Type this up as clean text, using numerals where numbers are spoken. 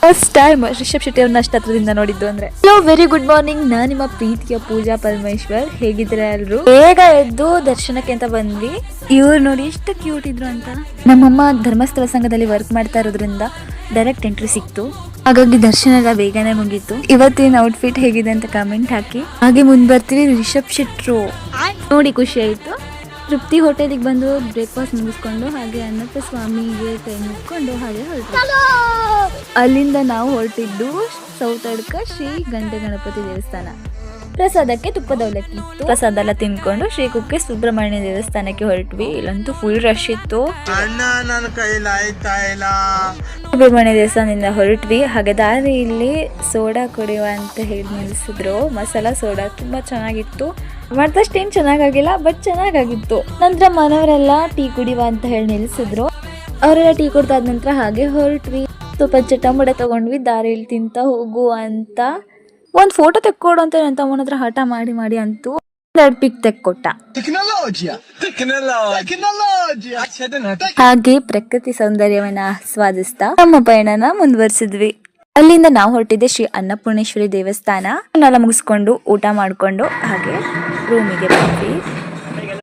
First time Rishabh Shetty ಅವ್ರನ್ನ ಅಷ್ಟು ಹತ್ರದಿಂದ ನೋಡಿದ್ದು ಅಂದ್ರೆ. Hello, very good morning. ನಾನು ನಿಮ್ಮ ಪ್ರೀತಿಯ ಪೂಜಾ ಪರಮೇಶ್ವರ್. ಹೇಗಿದ್ರೆ ಎಲ್ರು? ಬೇಗ ಎದ್ದು ದರ್ಶನಕ್ಕೆ ಅಂತ ಬಂದ್ವಿ. ಇವ್ರು ನೋಡಿ ಎಷ್ಟು ಕ್ಯೂಟ್ ಇದ್ರು ಅಂತ. ನಮ್ಮಮ್ಮ ಧರ್ಮಸ್ಥಳ ಸಂಘದಲ್ಲಿ ವರ್ಕ್ ಮಾಡ್ತಾ ಇರೋದ್ರಿಂದ ಡೈರೆಕ್ಟ್ ಎಂಟ್ರಿ ಸಿಕ್ತು. ಹಾಗಾಗಿ ದರ್ಶನ ಎಲ್ಲ ಬೇಗನೆ ಮುಗೀತು. ಇವತ್ತಿನ ಔಟ್ಫಿಟ್ ಹೇಗಿದೆ ಅಂತ ಕಮೆಂಟ್ ಹಾಕಿ. ಹಾಗೆ ಮುಂದೆ ಬರ್ತೀವಿ ರಿಷಬ್ ಶೆಟ್ರು ನೋಡಿ ಖುಷಿ ಆಯ್ತು. ತೃಪ್ತಿ ಹೋಟೆಲಿಗೆ ಬಂದು ಬ್ರೇಕ್ಫಾಸ್ಟ್ ಮುಗಿಸ್ಕೊಂಡು ಹಾಗೆ ಅಣ್ಣಪ್ಪ ಸ್ವಾಮಿಗೆ ಕೈ ಮುಗ್ಕೊಂಡು ಹಾಗೆ ಹೊರಟು. ಅಲ್ಲಿಂದ ನಾವು ಹೊರಟಿದ್ದು ಸೌತಡ್ಕ ಶ್ರೀ ಗಂಟೆ ಗಣಪತಿ ದೇವಸ್ಥಾನ. ಪ್ರಸಾದಕ್ಕೆ ತುಪ್ಪದ ಅವಲಕ್ಕಿ ಇತ್ತು. ಪ್ರಸಾದ ಎಲ್ಲ ತಿನ್ಕೊಂಡು ಶ್ರೀ ಕುಕ್ಕೆ ಸುಬ್ರಹ್ಮಣ್ಯ ದೇವಸ್ಥಾನಕ್ಕೆ ಹೊರಟ್ವಿ. ಇಲ್ಲಂತೂ ಫುಲ್ ರಶ್ ಇತ್ತು. ಸುಬ್ರಹ್ಮಣ್ಯ ದೇವಸ್ಥಾನದಿಂದ ಹೊರಟ್ವಿ. ಹಾಗೆ ದಾರಿಯಲ್ಲಿ ಸೋಡಾ ಕುಡಿಯುವ ಅಂತ ಹೇಳಿ ನಿಲ್ಲಿಸಿದ್ರು. ಮಸಾಲಾ ಸೋಡಾ ತುಂಬಾ ಚೆನ್ನಾಗಿತ್ತು. ಮಾಡ್ದಷ್ಟು ಏನ್ ಚೆನ್ನಾಗಿಲ್ಲ, ಬಟ್ ಚೆನ್ನಾಗಿತ್ತು. ನಂತರ ಮನೆಯವರೆಲ್ಲ ಟೀ ಕುಡಿಯುವ ಅಂತ ಹೇಳಿ ನಿಲ್ಲಿಸಿದ್ರು. ಅವರೆಲ್ಲ ಟೀ ಕುಡ್ದಾದ ನಂತರ ಹಾಗೆ ಹೊರಟ್ವಿ. ಸ್ವಲ್ಪ ಚಟಮುಡ ತಗೊಂಡ್ವಿ. ದಾರಿಯಲ್ಲಿ ತಿಂತ ಹೋಗು ಅಂತ ಒಂದ್ ಫೋಟೋ ತೆಕ್ಕೊಡು ಅಂತ ನನ್ನ ತಮ್ಮನ ಹತ್ರ ಹಠ ಮಾಡಿ ಅಂತೂ 2 ಪಿಕ್ ತೆಕ್ಕೊಟ್ಟ. ಹಾಗೆ ಪ್ರಕೃತಿ ಸೌಂದರ್ಯವನ್ನ ಆಸ್ವಾದಿಸ್ತಾ ನಮ್ಮ ಪಯಣನ ಮುಂದುವರಿಸಿದ್ವಿ. ಅಲ್ಲಿಂದ ನಾವು ಹೊರಟಿದ್ದೆ ಶ್ರೀ ಅನ್ನಪೂರ್ಣೇಶ್ವರಿ ದೇವಸ್ಥಾನ. ಎಲ್ಲ ಮುಗಿಸ್ಕೊಂಡು ಊಟ ಮಾಡ್ಕೊಂಡು ಹಾಗೆ ರೂಮಿಗೆ ಬಂದ್ವಿ.